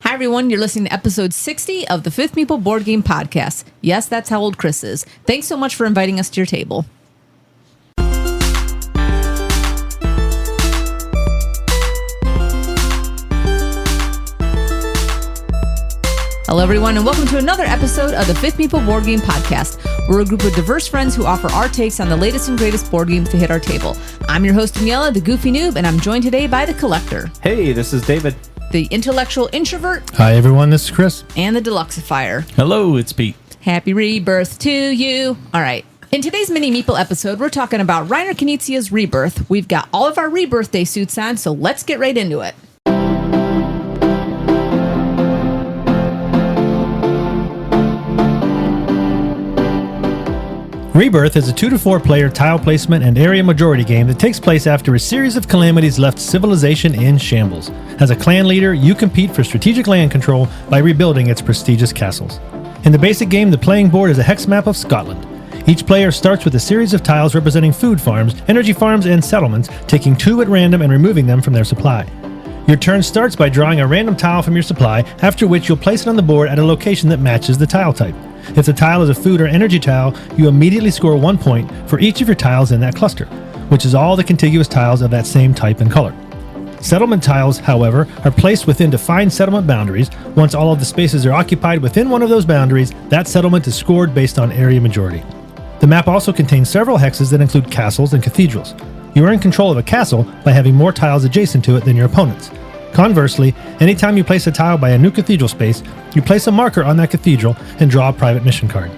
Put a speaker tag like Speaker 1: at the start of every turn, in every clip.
Speaker 1: Hi, everyone. You're listening to episode 60 of the Fifth Meeple Board Game Podcast. Yes, that's how old Chris is. Thanks so much for inviting us to your table. Hello, everyone, and welcome to another episode of the Fifth Meeple Board Game Podcast. We're a group of diverse friends who offer our takes on the latest and greatest board games to hit our table. I'm your host, Daniela, the Goofy Noob, and I'm joined today by the Collector.
Speaker 2: Hey, this is David.
Speaker 1: The Intellectual Introvert.
Speaker 3: Hi, everyone. This is Chris.
Speaker 1: And the Deluxeifier.
Speaker 2: Hello, it's Pete.
Speaker 1: Happy Rebirth to you. All right. In today's mini Meeple episode, we're talking about Reiner Knizia's Rebirth. We've got all of our Rebirthday suits on, so let's get right into it.
Speaker 3: Rebirth is a 2 to 4 player tile placement and area majority game that takes place after a series of calamities left civilization in shambles. As a clan leader, you compete for strategic land control by rebuilding its prestigious castles. In the basic game, the playing board is a hex map of Scotland. Each player starts with a series of tiles representing food farms, energy farms, and settlements, taking 2 at random and removing them from their supply. Your turn starts by drawing a random tile from your supply, after which you'll place it on the board at a location that matches the tile type. If the tile is a food or energy tile, you immediately score 1 point for each of your tiles in that cluster, which is all the contiguous tiles of that same type and color. Settlement tiles, however, are placed within defined settlement boundaries. Once all of the spaces are occupied within one of those boundaries, that settlement is scored based on area majority. The map also contains several hexes that include castles and cathedrals. You are in control of a castle by having more tiles adjacent to it than your opponents. Conversely, anytime you place a tile by a new cathedral space, you place a marker on that cathedral and draw a private mission card.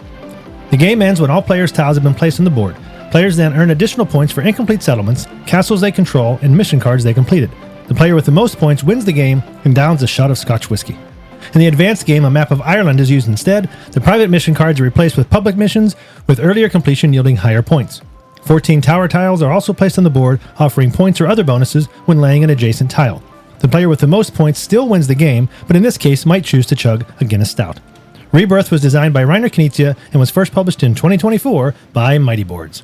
Speaker 3: The game ends when all players' tiles have been placed on the board. Players then earn additional points for incomplete settlements, castles they control, and mission cards they completed. The player with the most points wins the game and downs a shot of Scotch whiskey. In the advanced game, a map of Ireland is used instead. The private mission cards are replaced with public missions, with earlier completion yielding higher points. 14 tower tiles are also placed on the board, offering points or other bonuses when laying an adjacent tile. The player with the most points still wins the game, but in this case might choose to chug a Guinness Stout. Rebirth was designed by Reiner Knizia and was first published in 2024 by Mighty Boards.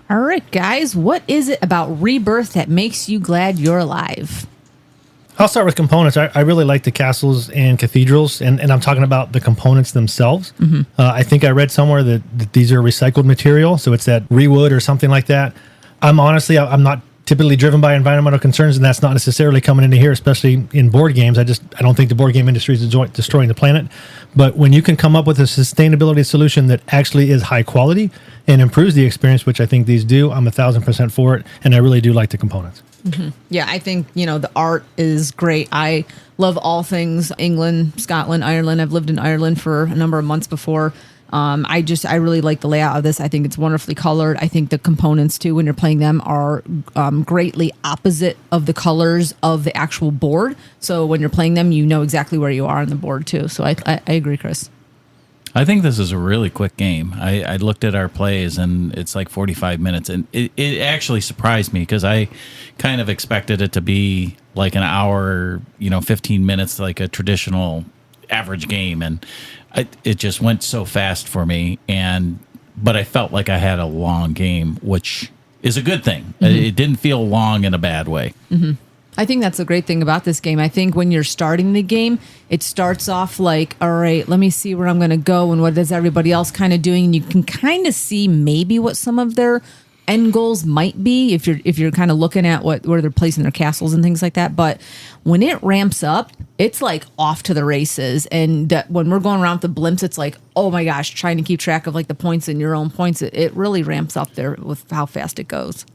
Speaker 1: All right, guys, what is it about Rebirth that makes you glad you're alive?
Speaker 3: I'll start with components. I really like the castles and cathedrals, and I'm talking about the components themselves. Mm-hmm. I think I read somewhere that these are recycled material, so it's that rewood or something like that. I'm not typically driven by environmental concerns, and that's not necessarily coming into here, especially in board games. I don't think the board game industry is destroying the planet. But when you can come up with a sustainability solution that actually is high quality and improves the experience, which I think these do, I'm 1,000% for it, and I really do like the components.
Speaker 1: Mm-hmm. Yeah, I think, the art is great. I love all things England, Scotland, Ireland. I've lived in Ireland for a number of months before. I really like the layout of this. I think it's wonderfully colored. I think the components too, when you're playing them, are greatly opposite of the colors of the actual board. So when you're playing them, you know exactly where you are on the board too. So I agree, Chris.
Speaker 2: I think this is a really quick game. I looked at our plays, and it's like 45 minutes, and it actually surprised me because I kind of expected it to be like an hour, 15 minutes, like a traditional average game, and it just went so fast for me. But I felt like I had a long game, which is a good thing. Mm-hmm. It didn't feel long in a bad way.
Speaker 1: Mm-hmm. I think that's the great thing about this game. I think when you're starting the game, it starts off like, all right, let me see where I'm going to go and what is everybody else kind of doing. And you can kind of see maybe what some of their end goals might be if you're kind of looking at where they're placing their castles and things like that. But when it ramps up, it's like off to the races. And when we're going around with the blimps, it's like, oh my gosh, trying to keep track of like the points and your own points. It really ramps up there with how fast it goes.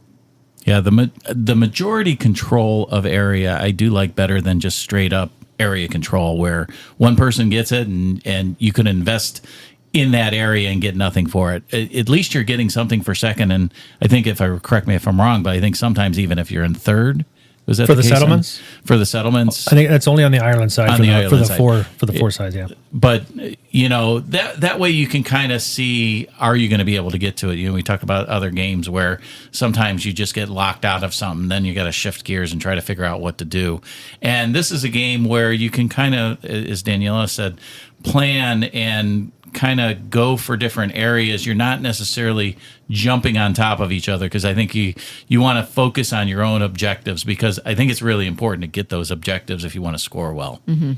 Speaker 2: Yeah, the majority control of area I do like better than just straight up area control, where one person gets it and you can invest in that area and get nothing for it. At least you're getting something for second. And I think, correct me if I'm wrong, but I think sometimes even if you're in third, was that
Speaker 3: for the settlements?
Speaker 2: For the settlements,
Speaker 3: I think that's only on the Ireland side. For the four sides, yeah.
Speaker 2: But that way you can kind of see, are you going to be able to get to it? We talk about other games where sometimes you just get locked out of something, then you got to shift gears and try to figure out what to do. And this is a game where you can kind of, as Daniela said, plan and kind of go for different areas. You're not necessarily jumping on top of each other, because I think you want to focus on your own objectives, because I think it's really important to get those objectives if you want to score well.
Speaker 1: Mm-hmm.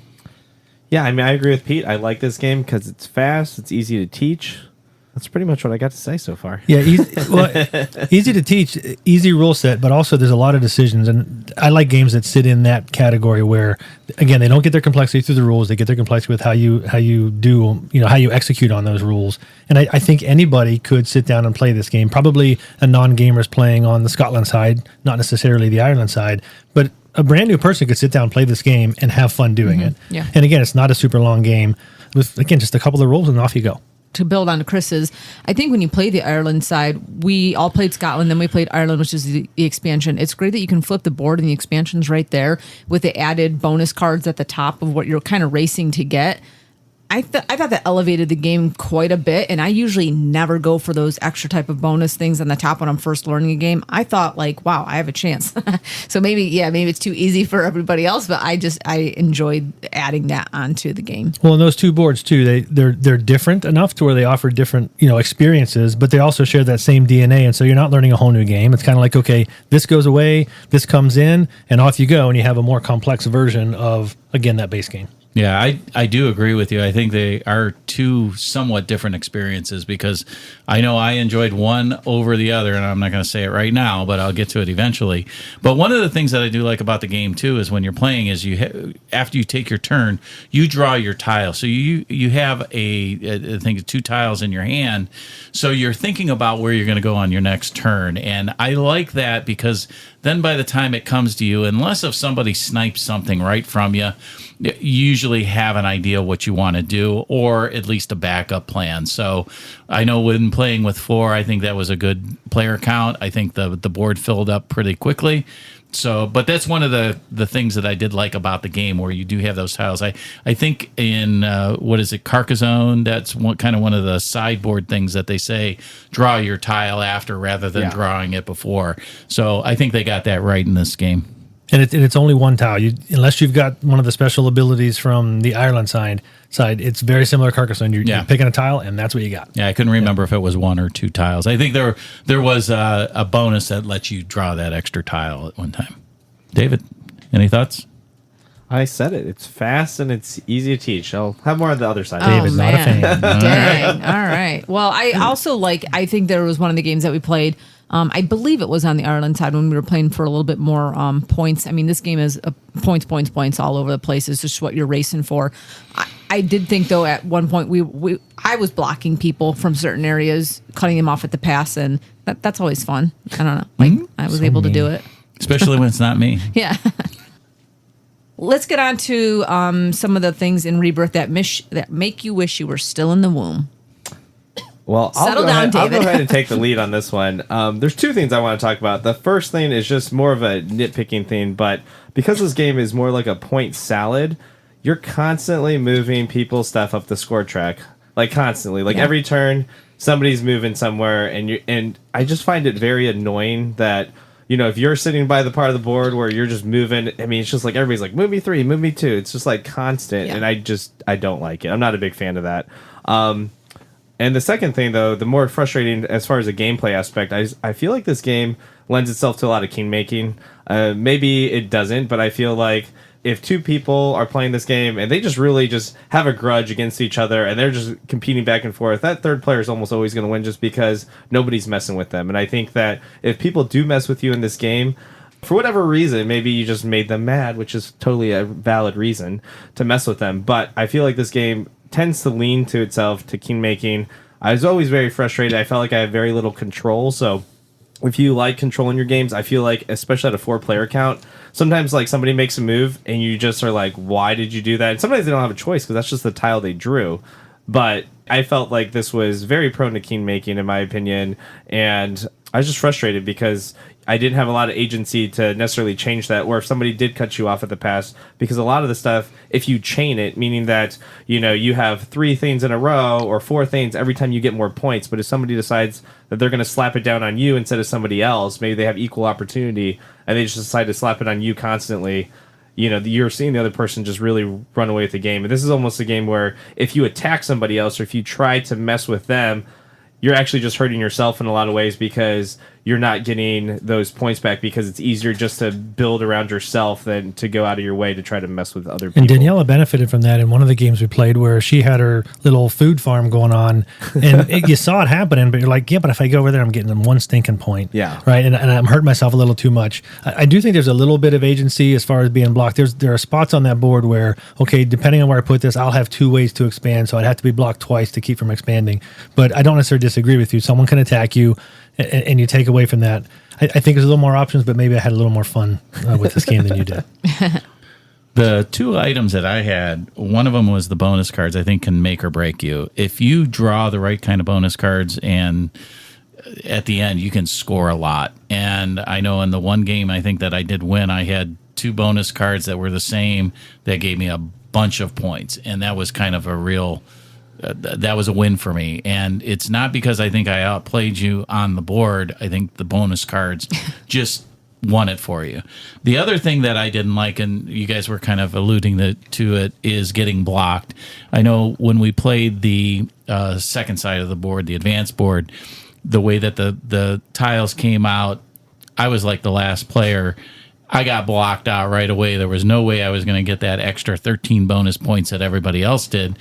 Speaker 4: Yeah, I mean, I agree with Pete. I like this game because it's fast, it's easy to teach. That's pretty much what I got to say so far.
Speaker 3: Yeah, easy to teach, easy rule set, but also there's a lot of decisions, and I like games that sit in that category where, again, they don't get their complexity through the rules; they get their complexity with how you do, how you execute on those rules. And I think anybody could sit down and play this game. Probably a non-gamer's playing on the Scotland side, not necessarily the Ireland side, but a brand new person could sit down and play this game and have fun doing it.
Speaker 1: Yeah.
Speaker 3: And again, it's not a super long game with, again, just a couple of rules and off you go.
Speaker 1: To build on Chris's, I think when you play the Ireland side, we all played Scotland, then we played Ireland, which is the expansion. It's great that you can flip the board and the expansion's right there with the added bonus cards at the top of what you're kind of racing to get. I thought that elevated the game quite a bit, and I usually never go for those extra type of bonus things on the top when I'm first learning a game. I thought like, wow, I have a chance. So maybe it's too easy for everybody else, but I enjoyed adding that onto the game.
Speaker 3: Well, and those two boards too, they're different enough to where they offer different experiences, but they also share that same DNA, and so you're not learning a whole new game. It's kind of like, okay, this goes away, this comes in, and off you go, and you have a more complex version of, again, that base game.
Speaker 2: Yeah, I do agree with you. I think they are two somewhat different experiences because I know I enjoyed one over the other, and I'm not going to say it right now, but I'll get to it eventually. But one of the things that I do like about the game too is when you're playing is after you take your turn, you draw your tile. So you have I think 2 tiles in your hand, so you're thinking about where you're going to go on your next turn, and I like that because then by the time it comes to you, unless if somebody snipes something right from you, you usually have an idea what you want to do, or at least a backup plan. So I know when playing with 4, I think that was a good player count. I think the board filled up pretty quickly. So, but that's one of the things that I did like about the game, where you do have those tiles. I think in Carcassonne, that's kind of one of the sideboard things that they say, draw your tile after rather than drawing it before. So I think they got that right in this game.
Speaker 3: And it's only one tile. Unless you've got one of the special abilities from the Ireland side, it's very similar to Carcassonne. You're picking a tile, and that's what you got.
Speaker 2: Yeah, I couldn't remember if it was 1 or 2 tiles. I think there was a bonus that lets you draw that extra tile at one time. David, any thoughts?
Speaker 4: I said it. It's fast and it's easy to teach. I'll have more on the other side.
Speaker 3: David's not a fan.
Speaker 1: Dang. All right. Well, I also I think there was one of the games that we played. I believe it was on the Ireland side when we were playing for a little bit more points. I mean, this game is points all over the place. It's just what you're racing for. I did think, though, at one point I was blocking people from certain areas, cutting them off at the pass, and that's always fun. I don't know. I was able to do it.
Speaker 2: Especially when it's not me.
Speaker 1: Yeah. Let's get on to some of the things in Rebirth that make you wish you were still in the womb.
Speaker 4: Well,
Speaker 1: Settle down,
Speaker 4: I'll
Speaker 1: David.
Speaker 4: go ahead and take the lead on this one. There's 2 things I want to talk about. The first thing is just more of a nitpicking thing, but because this game is more like a point salad, you're constantly moving people's stuff up the score track, like constantly. Like every turn, somebody's moving somewhere, and I just find it very annoying that, if you're sitting by the part of the board where you're just moving, I mean, it's just like everybody's like, move me 3, move me 2. It's just like constant, and I don't like it. I'm not a big fan of that. And the second thing, though, the more frustrating as far as the gameplay aspect, I feel like this game lends itself to a lot of king making. Maybe it doesn't, but I feel like if 2 people are playing this game and they just really just have a grudge against each other and they're just competing back and forth, that third player is almost always going to win just because nobody's messing with them. And I think that if people do mess with you in this game, for whatever reason, maybe you just made them mad, which is totally a valid reason to mess with them. But I feel like this game tends to lean to itself to king making. I was always very frustrated. I felt like I had very little control. So if you like controlling your games, I feel like, especially at a 4-player count, sometimes like somebody makes a move and you just are like, why did you do that? And sometimes they don't have a choice because that's just the tile they drew. But I felt like this was very prone to king making, in my opinion. And I was just frustrated because I didn't have a lot of agency to necessarily change that, or if somebody did cut you off at the pass, because a lot of the stuff, if you chain it, meaning that, you have 3 things in a row or 4 things every time you get more points, but if somebody decides that they're going to slap it down on you instead of somebody else, maybe they have equal opportunity and they just decide to slap it on you constantly, you're seeing the other person just really run away with the game. And this is almost a game where if you attack somebody else or if you try to mess with them, you're actually just hurting yourself in a lot of ways because you're not getting those points back because it's easier just to build around yourself than to go out of your way to try to mess with other people.
Speaker 3: And Daniela benefited from that in one of the games we played where she had her little food farm going on, and you saw it happening, but you're like, yeah, but if I go over there, I'm getting them one stinking point.
Speaker 4: Yeah.
Speaker 3: Right. And I'm hurting myself a little too much. I do think there's a little bit of agency as far as being blocked. There are spots on that board where, okay, depending on where I put this, I'll have 2 ways to expand, so I'd have to be blocked twice to keep from expanding. But I don't necessarily disagree with you. Someone can attack you, and you take away from that. I think there's a little more options, but maybe I had a little more fun with this game than you did.
Speaker 2: The 2 items that I had, one of them was the bonus cards, I think can make or break you. If you draw the right kind of bonus cards and at the end you can score a lot. And I know in the one game I think that I did win, I had 2 bonus cards that were the same that gave me a bunch of points. And that was kind of a real... that was a win for me. And it's not because I think I outplayed you on the board. I think the bonus cards just won it for you. The other thing that I didn't like, and you guys were kind of alluding to it, is getting blocked. I know when we played the second side of the board, the advanced board, the way that the tiles came out, I was like the last player. I got blocked out right away. There was no way I was going to get that extra 13 bonus points that everybody else did.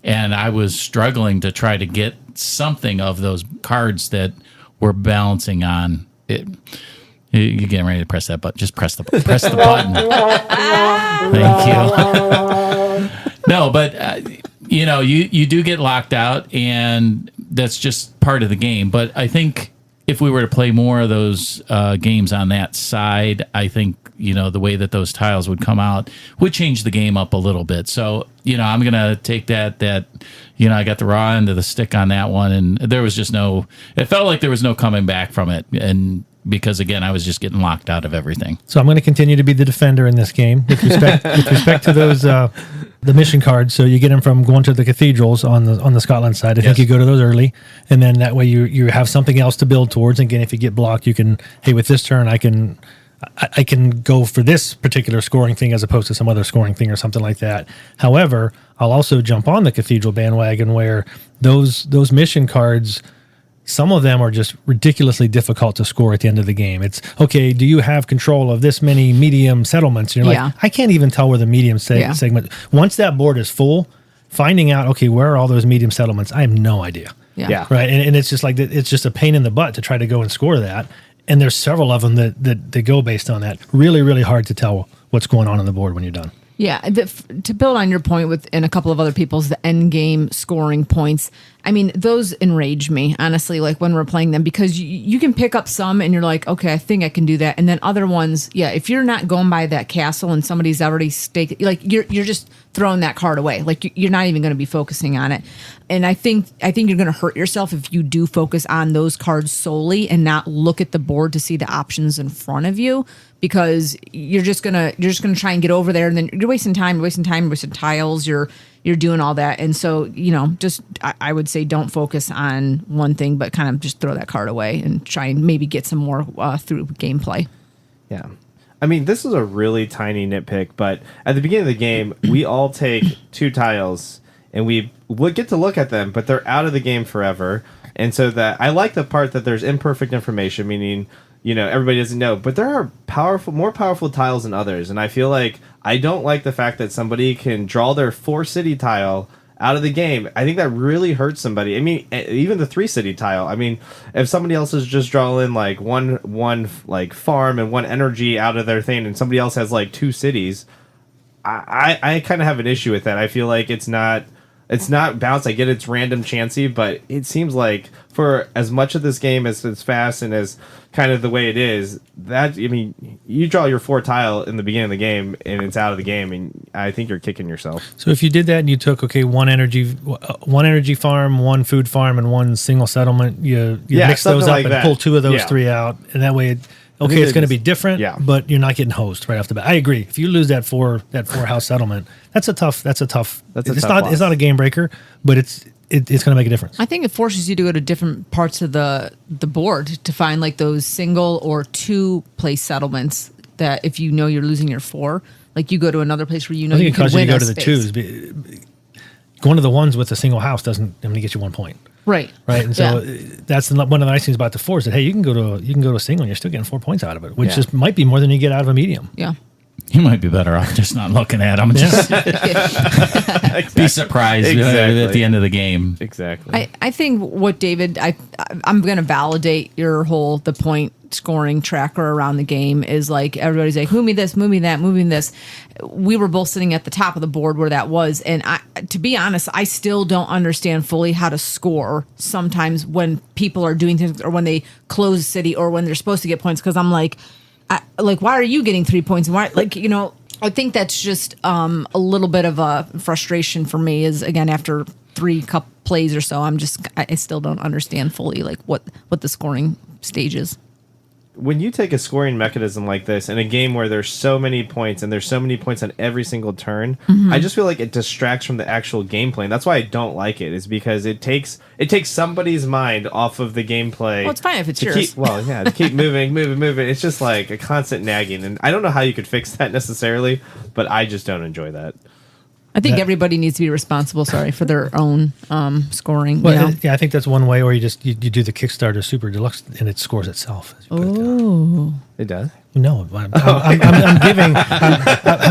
Speaker 2: And I was struggling to try to get something of those cards that were balancing on it. You're getting ready to press that button. Just press the button. Thank you. No, but you do get locked out, and that's just part of the game. But I think if we were to play more of those games on that side, I think the way that those tiles would come out would change the game up a little bit. So, I'm going to take that I got the raw end of the stick on that one, and there was just it felt like there was no coming back from it. And because, again, I was just getting locked out of everything.
Speaker 3: So I'm going to continue to be the defender in this game with respect to those the mission cards. So you get them from going to the cathedrals on the Scotland side. I think you go to those early, and then that way you have something else to build towards. And again, if you get blocked, you can, hey, with this turn, I can go for this particular scoring thing as opposed to some other scoring thing or something like that. However, I'll also jump on the cathedral bandwagon where those mission cards, some of them are just ridiculously difficult to score at the end of the game. It's, okay, do you have control of this many medium settlements? And you're like, I can't even tell where the medium segment. Once that board is full, finding out, okay, where are all those medium settlements? I have no idea.
Speaker 1: Yeah.
Speaker 3: Right. And it's just like, it's just a pain in the butt to try to go and score that. And there's several of them that go based on that. Really, really hard to tell what's going on the board when you're done.
Speaker 1: Yeah, to build on your point and a couple of other people's, the end game scoring points, I mean, those enrage me, honestly, like when we're playing them, because you can pick up some and you're like, okay, I think I can do that. And then other ones, if you're not going by that castle and somebody's already staked, like you're just throwing that card away. Like you're not even going to be focusing on it. And I think you're going to hurt yourself if you do focus on those cards solely and not look at the board to see the options in front of you, because you're just gonna try and get over there, and then you're wasting time, wasting tiles, you're doing all that. And so, just I would say don't focus on one thing, but kind of just throw that card away and try and maybe get some more through gameplay.
Speaker 4: Yeah. I mean, this is a really tiny nitpick, but at the beginning of the game, we all take 2 tiles and we get to look at them, but they're out of the game forever. And so that I like the part that there's imperfect information, meaning, everybody doesn't know, but there are more powerful tiles than others. And I feel like I don't like the fact that somebody can draw their 4-city tile out of the game. I think that really hurts somebody. I mean, even the 3-city tile. I mean, if somebody else is just drawing like one like farm and 1 energy out of their thing, and somebody else has like 2 cities, I kind of have an issue with that. I feel like it's not balanced. I get it's random chancy, but it seems like for as much of this game as it's fast and as kind of the way it is, you draw your 4 tile in the beginning of the game and it's out of the game, and I think you're kicking yourself.
Speaker 3: So if you did that and you took, one energy farm, 1 food farm, and 1 single settlement, you mix those up and pull 2 of those 3 out, and that way it's going to be different, but you're not getting hosed right off the bat. I agree. If you lose that 4 house settlement, it's not a game breaker, but it's going to make a difference.
Speaker 1: I think it forces you to go to different parts of the board to find like those single or 2 place settlements that if you're losing your 4, like you go to another place where
Speaker 3: I think it causes you to go to the 2s. Going to the 1s with a single house doesn't get you 1 point.
Speaker 1: Right.
Speaker 3: Right, and so that's one of the nice things about the 4 is that hey, you can go to a single and you're still getting 4 points out of it, which just might be more than you get out of a medium.
Speaker 1: Yeah.
Speaker 2: You might be better off just not looking at them. Just be surprised at the end of the game.
Speaker 4: Exactly.
Speaker 1: I think what David, I'm going to validate your whole the point scoring tracker around the game is like everybody's like, move me this, move me that, move me this. We were both sitting at the top of the board where that was, and to be honest, I still don't understand fully how to score sometimes when people are doing things or when they close a city or when they're supposed to get points, because I'm like, why are you getting 3 points? And why, I think that's just a little bit of a frustration for me. Is again after 3 cup plays or so, I still don't understand fully like what the scoring stage is.
Speaker 4: When you take a scoring mechanism like this in a game where there's so many points and there's so many points on every single turn, I just feel like it distracts from the actual gameplay. And that's why I don't like it, is because it takes somebody's mind off of the gameplay.
Speaker 1: Well, it's fine if it's yours.
Speaker 4: To keep moving. It's just like a constant nagging. And I don't know how you could fix that necessarily, but I just don't enjoy that.
Speaker 1: I think everybody needs to be responsible, for their own scoring.
Speaker 3: Well, yeah, I think that's one way where you do the Kickstarter Super Deluxe and it scores itself.
Speaker 1: Oh,
Speaker 4: it does.
Speaker 3: No, I'm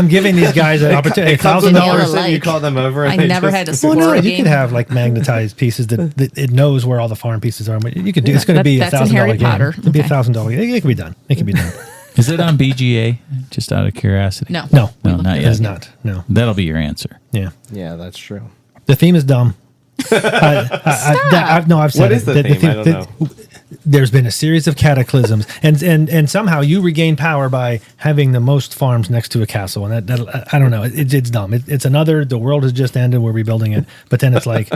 Speaker 3: giving these guys an opportunity.
Speaker 4: $1,000 and you call them over. And
Speaker 1: I never had to score
Speaker 3: you
Speaker 1: a game.
Speaker 3: could have like magnetized pieces that it knows where all the farm pieces are. But you could do. It's going to be
Speaker 1: That's in Harry
Speaker 3: $1,000 game.
Speaker 1: Potter.
Speaker 3: It'd be $1,000. It can be done. It can be done.
Speaker 2: Is it on BGA? Just out of curiosity.
Speaker 1: No,
Speaker 2: not yet.
Speaker 3: It is not. No,
Speaker 2: That'll be your answer.
Speaker 3: yeah.
Speaker 4: Yeah, that's true.
Speaker 3: The theme is dumb. I've said
Speaker 4: What is the theme? I don't know.
Speaker 3: There's been a series of cataclysms, and somehow you regain power by having the most farms next to a castle, and that I don't know. It's dumb. It's another. The world has just ended. We're rebuilding it, but then it's like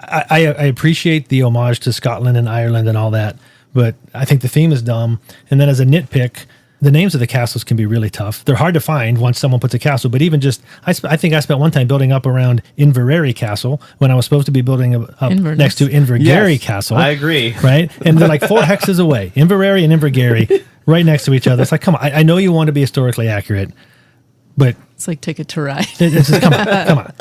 Speaker 3: I appreciate the homage to Scotland and Ireland and all that, but I think the theme is dumb. And then as a nitpick, the names of the castles can be really tough. They're hard to find once someone puts a castle, but even just, I think I spent one time building up around Inverary Castle when I was supposed to be building up next to Invergary Castle.
Speaker 4: I agree.
Speaker 3: Right? And they're like 4 hexes away. Inverary and Invergary right next to each other. It's like, come on. I know you want to be historically accurate, but...
Speaker 1: It's like Ticket to Ride.
Speaker 3: It's just, come on.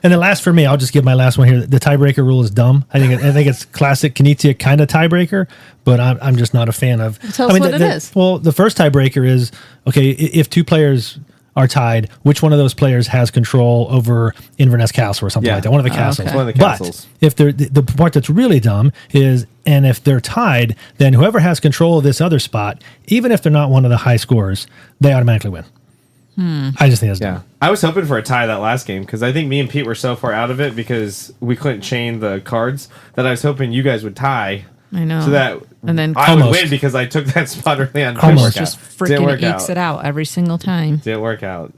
Speaker 3: And then last for me, I'll just give my last one here. The tiebreaker rule is dumb. I think it's classic Knizia kind of tiebreaker, but I'm just not a fan of.
Speaker 1: Tell us what it is.
Speaker 3: Well, the first tiebreaker is, okay, if 2 players are tied, which one of those players has control over Inverness Castle or something like that? One of the castles.
Speaker 4: Okay. One of the castles.
Speaker 3: But if the part that's really dumb is, and if they're tied, then whoever has control of this other spot, even if they're not one of the high scorers, they automatically win. I just think that's dumb.
Speaker 4: I was hoping for a tie that last game because I think me and Pete were so far out of it because we couldn't chain the cards that I was hoping you guys would tie.
Speaker 1: I know.
Speaker 4: So that
Speaker 1: and then
Speaker 4: I would win because I took that spot early on.
Speaker 3: Almost.
Speaker 1: Just freaking ekes it out every single time.
Speaker 4: Didn't work out.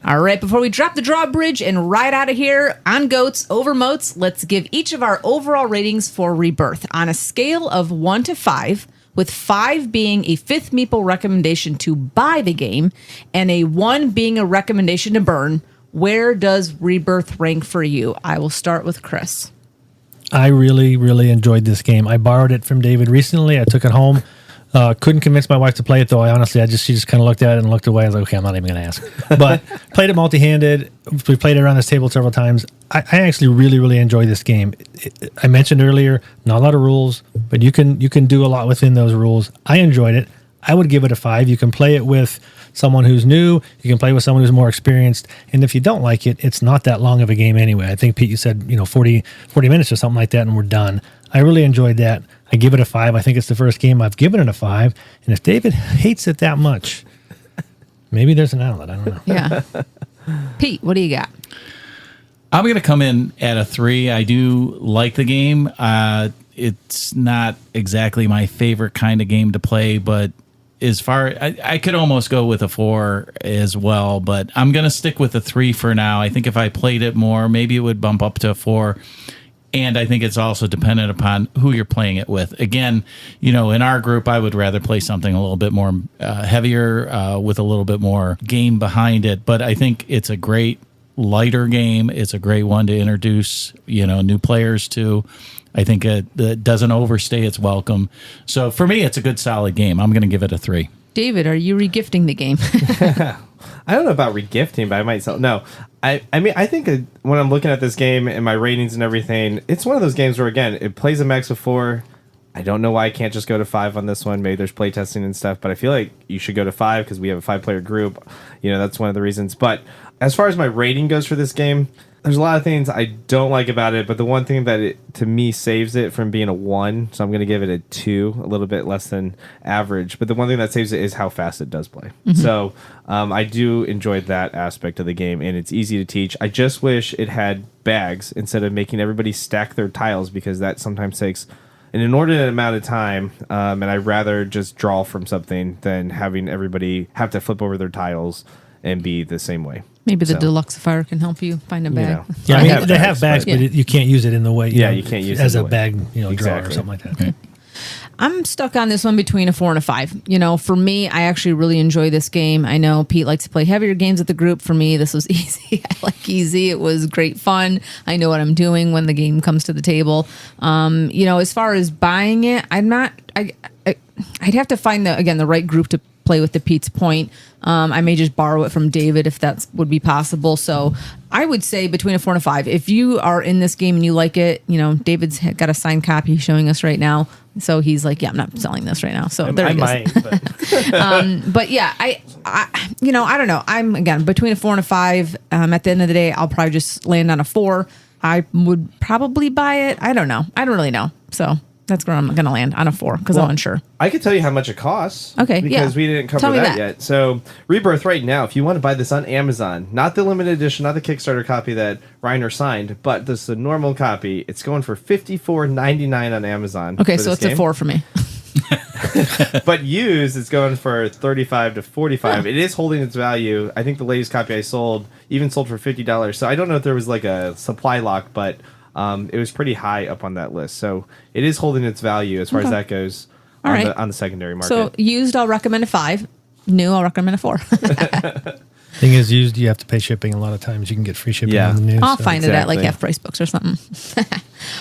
Speaker 1: All right, before we drop the drawbridge and ride out of here on goats over moats, let's give each of our overall ratings for Rebirth on a scale of 1 to 5. With 5 being a 5th meeple recommendation to buy the game and a 1 being a recommendation to burn, where does Rebirth rank for you? I will start with Chris.
Speaker 3: I really, really enjoyed this game. I borrowed it from David recently. I took it home. Couldn't convince my wife to play it, though. She just kind of looked at it and looked away. I was like, okay, I'm not even going to ask. But played it multi-handed. We played it around this table several times. I actually really, really enjoy this game. I mentioned earlier, not a lot of rules, but you can do a lot within those rules. I enjoyed it. I would give it a 5. You can play it with someone who's new. You can play with someone who's more experienced. And if you don't like it, it's not that long of a game anyway. I think, Pete, you said 40 minutes or something like that, and we're done. I really enjoyed that. I give it a 5. I think it's the first game I've given it a 5. And if David hates it that much, maybe there's an outlet. I don't know.
Speaker 1: Yeah. Pete, what do you got?
Speaker 2: I'm going to come in at a 3. I do like the game. It's not exactly my favorite kind of game to play, but as far I could almost go with a 4 as well, but I'm going to stick with a 3 for now. I think if I played it more, maybe it would bump up to a 4. And I think it's also dependent upon who you're playing it with. Again, in our group, I would rather play something a little bit more heavier with a little bit more game behind it. But I think it's a great lighter game. It's a great one to introduce, new players to. I think it doesn't overstay its welcome. So for me, it's a good, solid game. I'm going to give it a 3.
Speaker 1: David, are you regifting the game?
Speaker 4: I don't know about regifting, but I might sell. No, I mean, I think when I'm looking at this game and my ratings and everything, it's one of those games where, again, it plays a max of 4. I don't know why I can't just go to 5 on this one. Maybe there's playtesting and stuff, but I feel like you should go to 5 because we have a 5-player group. You know, that's one of the reasons. But as far as my rating goes for this game, there's a lot of things I don't like about it, but the one thing that to me saves it from being a 1, so I'm going to give it a 2, a little bit less than average. But the one thing that saves it is how fast it does play. Mm-hmm. So I do enjoy that aspect of the game, and it's easy to teach. I just wish it had bags instead of making everybody stack their tiles, because that sometimes takes an inordinate amount of time, and I'd rather just draw from something than having everybody have to flip over their tiles and be the same way.
Speaker 1: Maybe the Deluxifier can help you find a bag.
Speaker 4: You know.
Speaker 3: Yeah, I mean, they have bags, but you can't use it in the way. You can't use it as a bag, drawer or something like that. Okay.
Speaker 1: I'm stuck on this one between a 4 and a 5. You know, for me, I actually really enjoy this game. I know Pete likes to play heavier games with the group. For me, this was easy. I like easy. It was great fun. I know what I'm doing when the game comes to the table. As far as buying it, I'd have to find the right group to play with. The Pete's point. I may just borrow it from David if that would be possible. So I would say between a 4 and a 5. If you are in this game and you like it, David's got a signed copy showing us right now. So he's like, yeah, I'm not selling this right now. So there it is. But yeah, I don't know. I'm again between a 4 and a 5. At the end of the day, I'll probably just land on a 4. I would probably buy it. I don't know. I don't really know. So that's where I'm going to land, on a 4, because I'm unsure.
Speaker 4: I could tell you how much it costs.
Speaker 1: Okay,
Speaker 4: because we didn't cover that yet. So Rebirth right now, if you want to buy this on Amazon, not the limited edition, not the Kickstarter copy that Reiner signed, but this is a normal copy. It's going for $54.99 on Amazon.
Speaker 1: Okay, so it's a 4 for me.
Speaker 4: But used, it's going for $35 to $45. It is holding its value. I think the latest copy I sold even sold for $50. So I don't know if there was like a supply lock, but it was pretty high up on that list. So it is holding its value as far as that goes on the secondary market.
Speaker 1: So used, I'll recommend a 5. New, I'll recommend a 4.
Speaker 3: Thing is, used, you have to pay shipping. A lot of times you can get free shipping on the new.
Speaker 1: I'll find it at like half price books or something.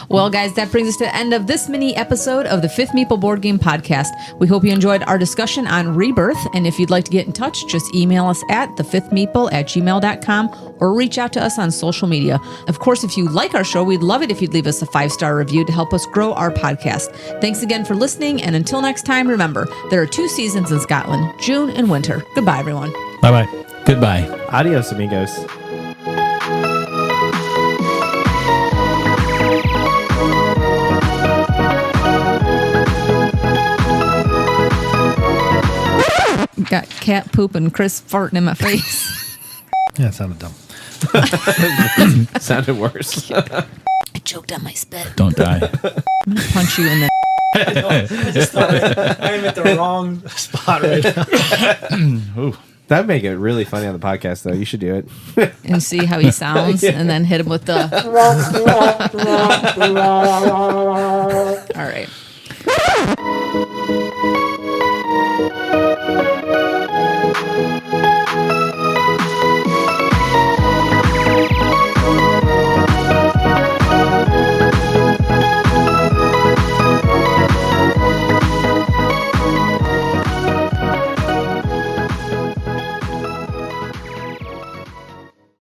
Speaker 1: Well, guys, that brings us to the end of this mini episode of the Fifth Meeple Board Game Podcast. We hope you enjoyed our discussion on Rebirth. And if you'd like to get in touch, just email us at thefifthmeeple@gmail.com or reach out to us on social media. Of course, if you like our show, we'd love it if you'd leave us a 5-star review to help us grow our podcast. Thanks again for listening. And until next time, remember, there are 2 seasons in Scotland, June and winter. Goodbye, everyone.
Speaker 3: Bye-bye.
Speaker 2: Goodbye.
Speaker 4: Adios, amigos.
Speaker 1: Got cat poop and Chris farting in my face.
Speaker 3: Yeah, it sounded dumb.
Speaker 4: Sounded worse.
Speaker 1: I choked on my spit.
Speaker 2: Don't die.
Speaker 1: I'm going to punch you in the...
Speaker 3: I'm at the wrong spot right now.
Speaker 2: Ooh.
Speaker 4: That'd make it really funny on the podcast, though. You should do it.
Speaker 1: and see how he sounds, and then hit him with the... All right.